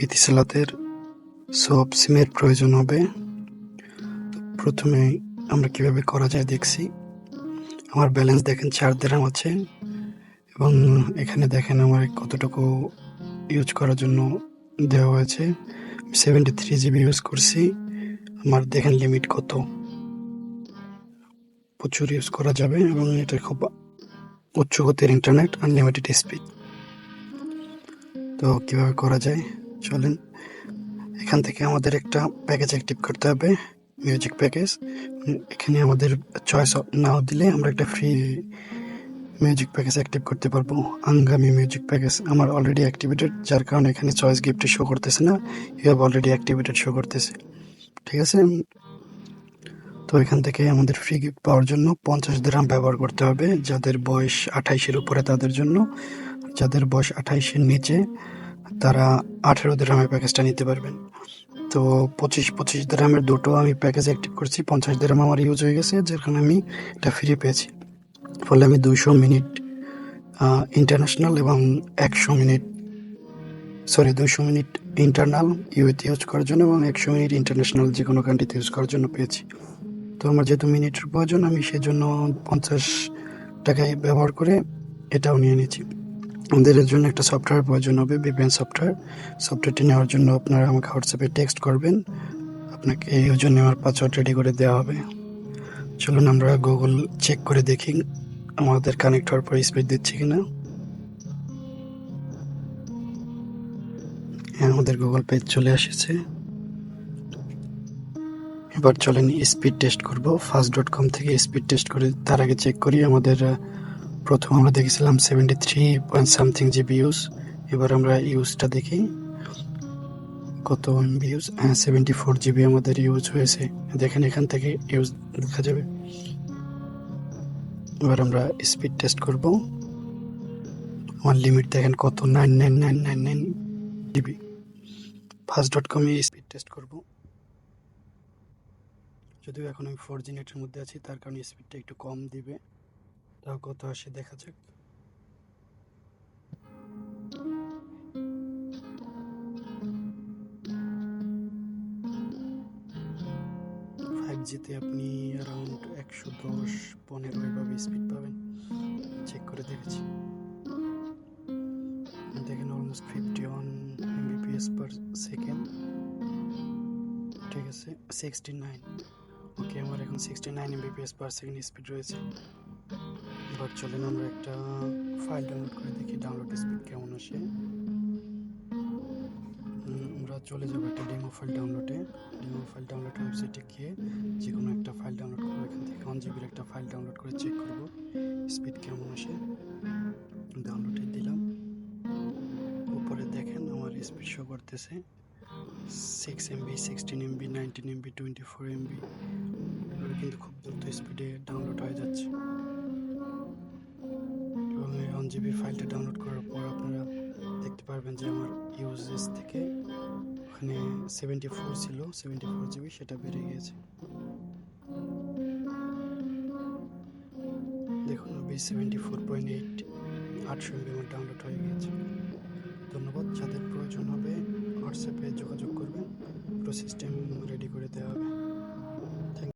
ইতিসালাতের swap সিমের প্রয়োজন হবে। প্রথমে আমরা কিভাবে করা যায় দেখছি। আমার ব্যালেন্স দেখেন 4 দিরহাম আছে এবং এখানে দেখেন আমার কতটুকু ইউজ করার জন্য দেওয়া হয়েছে। 73 জিবি ইউজ করছি। আমার দেখেন লিমিট কত, প্রচুর ইউজ করা যাবে এবং এটা খুব উচ্চ গতির ইন্টারনেট, আনলিমিটেড স্পিড। তো কিভাবে করা যায় চলেন। এখান থেকে আমাদের একটা প্যাকেজ অ্যাক্টিভ করতে হবে, মিউজিক প্যাকেজ। এখানে আমাদের চয়েস নাও দিলে আমরা একটা ফ্রি মিউজিক প্যাকেজ অ্যাক্টিভ করতে পারবো। আঙ্গামি মিউজিক প্যাকেজ আমার অলরেডি অ্যাক্টিভেটেড, যার কারণে এখানে চয়েস গিফটে শো করতেছে না, you have already activated show করতেছে। ঠিক আছে, তো এখান থেকে আমাদের ফ্রি গিফট পাওয়ার জন্য 50 দিরহাম ব্যবহার করতে হবে। যাদের বয়স 28-এর উপরে তাদের জন্য, যাদের বয়স 28-এর নিচে তারা 18 দিরহামের প্যাকেজটা নিতে পারবেন। তো 25 দিরহামের দুটো আমি প্যাকেজ অ্যাক্টিভ করছি। 50 দিরহাম আমার ইউজ হয়ে গেছে, যার কারণে আমি এটা ফ্রি পেয়েছি। ফলে আমি 200 মিনিট ইন্টারন্যাশনাল এবং 200 মিনিট ইন্টারনাল ইউজ করার জন্য এবং 100 মিনিট ইন্টারন্যাশনাল যে কোনো কান্ট্রিতে ইউজ করার জন্য পেয়েছি। তো আমার যেহেতু মিনিটের প্রয়োজন, আমি সেজন্য 50 টাকায় ব্যবহার করে এটাও নিয়ে নিয়েছি। আমাদের এর জন্য একটা সফটওয়্যার প্রয়োজন হবে, VPN সফটওয়্যার। সফটওয়্যারটি নেওয়ার জন্য আপনারা আমাকে হোয়াটসঅ্যাপে টেক্সট করবেন, আপনাকে এই ইউজার নেম আর পাসওয়ার্ড রেডি করে দেওয়া হবে। চলুন আমরা গুগল চেক করে দেখি আমাদের কানেক্ট হওয়ার পর স্পিড দিচ্ছে কিনা। হ্যাঁ, আমাদের গুগল পেজ চলে এসেছে। এবার চলেন স্পিড টেস্ট করব। fast.com থেকে স্পিড টেস্ট করে তার আগে চেক করি আমাদের প্রথম আমরা দেখেছিলাম 73 পয়েন্ট সামথিং জিবি ইউজ। এবার আমরা ইউজটা দেখি কত এমবি ইউজ। হ্যাঁ, 74 জিবি আমাদের ইউজ হয়েছে। দেখেন এখান থেকে ইউজ দেখা যাবে। এবার আমরা স্পিড টেস্ট করব। আমার লিমিট দেখেন কত, 99999 জিবি। fast.com এ স্পিড টেস্ট করব। যদিও এখন আমি 4G নেটের মধ্যে আছি, তার কারণে স্পিডটা একটু কম দিবে। তাও কত আসে দেখা যাক। জিতে আপনি অ্যারাউন্ড 110-15 এভাবে স্পিড পাবেন। চেক করে দেখেছি, দেখেন অলমোস্ট 51 Mbps পার সেকেন্ড। ঠিক আছে, 69। ওকে, আমার এখন 69 Mbps পার সেকেন্ড স্পিড রয়েছে। এবার চলেন আমরা একটা ফাইল ডাউনলোড করে দেখি ডাউনলোড স্পিড কেমন আসে। আমরা চলে যাবো একটা ডেমো ফাইল ডাউনলোডে। ডেমো ফাইল ডাউনলোড ওয়েবসাইটে গিয়ে যে কোনো একটা ফাইল ডাউনলোড করবো। এখান থেকে 1 জিবির একটা ফাইল ডাউনলোড করে চেক করবো স্পিড কেমন আসে। ডাউনলোডে দিলাম, উপরে দেখেন আমার স্পিড শো করতেছে 6 MB, 16 MB, 19 MB, 24 MB। এগুলো কিন্তু খুব দ্রুত স্পিডে ডাউনলোড হয়ে যাচ্ছে। এবং এই 1 জিবি ফাইলটা ডাউনলোড করার পর আপনারা দেখতে পারবেন যে আমার ইউজেস থেকে ওখানে 74 ছিল, 74 জিবি, সেটা বেড়ে গিয়েছে। দেখুন B74.8 800 MB আমার ডাউনলোড হয়ে গিয়েছে। ধন্যবাদ। যাদের প্রয়োজন হবে হোয়াটসঅ্যাপে যোগাযোগ করবেন, পুরো সিস্টেম রেডি করে দেওয়া হবে।